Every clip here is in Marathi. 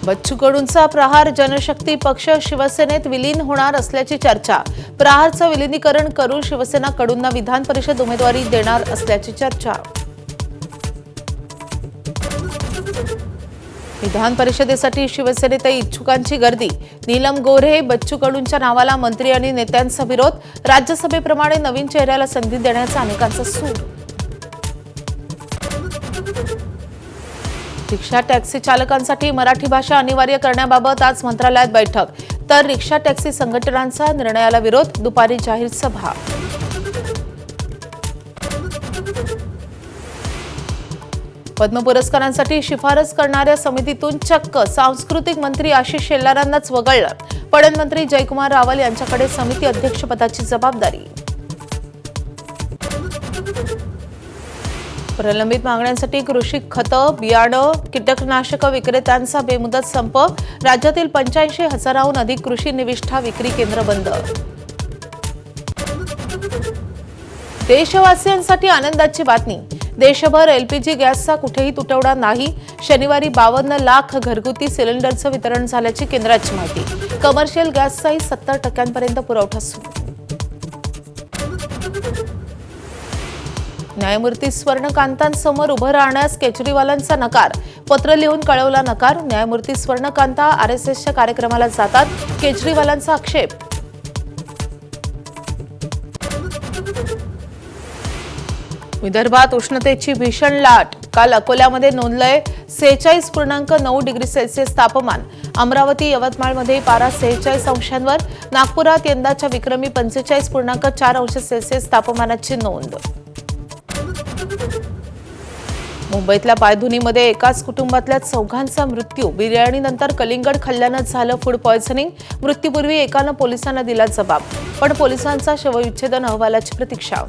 बच्चू कडूंचा प्रहार जनशक्ती पक्ष शिवसेनेत विलीन होणार असल्याची चर्चा। प्रहारचं विलीनीकरण करून शिवसेना कडूंना विधान परिषद उमेदवारी देणार असल्याची चर्चा। विधान परिषदेसाठी शिवसेनेत इच्छुकांची गर्दी। नीलम गोऱ्हे बच्चू कडूंच्या नावाला मंत्री आणि नेत्यांचा विरोध। राज्यसभेप्रमाणे नवीन चेहऱ्याला संधी देण्याचा अनेकांचा सूर। रिक्षा टॅक्सी चालकांसाठी मराठी भाषा अनिवार्य करण्याबाबत आज मंत्रालयात बैठक। तर रिक्षा टॅक्सी संघटनांचा निर्णयाला विरोध। दुपारी जाहीर सभा। पद्म पुरस्कारांसाठी शिफारस करणाऱ्या समितीतून चक्क सांस्कृतिक मंत्री आशिष शेलारांनाच वगळलं। पणन मंत्री जयकुमार रावल यांच्याकडे समिती अध्यक्षपदाची जबाबदारी। प्रलंबित मागण्यांसाठी कृषी खतं, बियाणं, कीटकनाशक विक्रेत्यांचा बेमुदत संप। राज्यातील 85,000हून अधिक कृषी निविष्ठा विक्री केंद्र बंद। देशवासियांसाठी आनंदाची बातमी। देशभर एलपीजी गॅसचा कुठेही तुटवडा नाही। शनिवारी 52 लाख घरगुती सिलेंडरचं वितरण झाल्याची केंद्राची माहिती। कमर्शियल गॅसचाही 70% पुरवठा सुरू। न्यायमूर्ती स्वर्णकांतांसमोर उभं राहण्यास केजरीवालांचा नकार। पत्र लिहून कळवला नकार। न्यायमूर्ती स्वर्णकांता आरएसएसच्या कार्यक्रमाला जातात। केजरीवालांचा आक्षेप। विदर्भात उष्णतेची भीषण लाट। काल अकोल्यामध्ये नोंदलंय 46.9 डिग्री सेल्सिअस तापमान। अमरावती, यवतमाळमध्ये पारा 46 अंशांवर। नागपुरात यंदाच्या विक्रमी 45.4 अंश सेल्सिअस तापमानाची नोंद। मुंबईतल्या पायधुनीमध्ये एकाच कुटुंबातल्या 4घांचा मृत्यू। बिर्याणीनंतर कलिंगड खाल्ल्यानं झालं फूड पॉयझनिंग। मृत्यूपूर्वी एकानं पोलिसांना दिला जबाब, पण पोलिसांचा शवविच्छेदन अहवालाची प्रतीक्षा।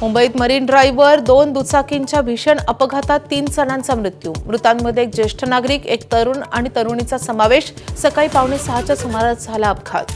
मुंबईत मरीन ड्राईव्हवर 2 दुचाकींच्या भीषण अपघातात 3 जणांचा मृत्यू। मृतांमध्ये एक ज्येष्ठ नागरिक, एक तरुण आणि तरुणीचा समावेश। सकाळी 5:45च्या सुमारास झाला अपघात।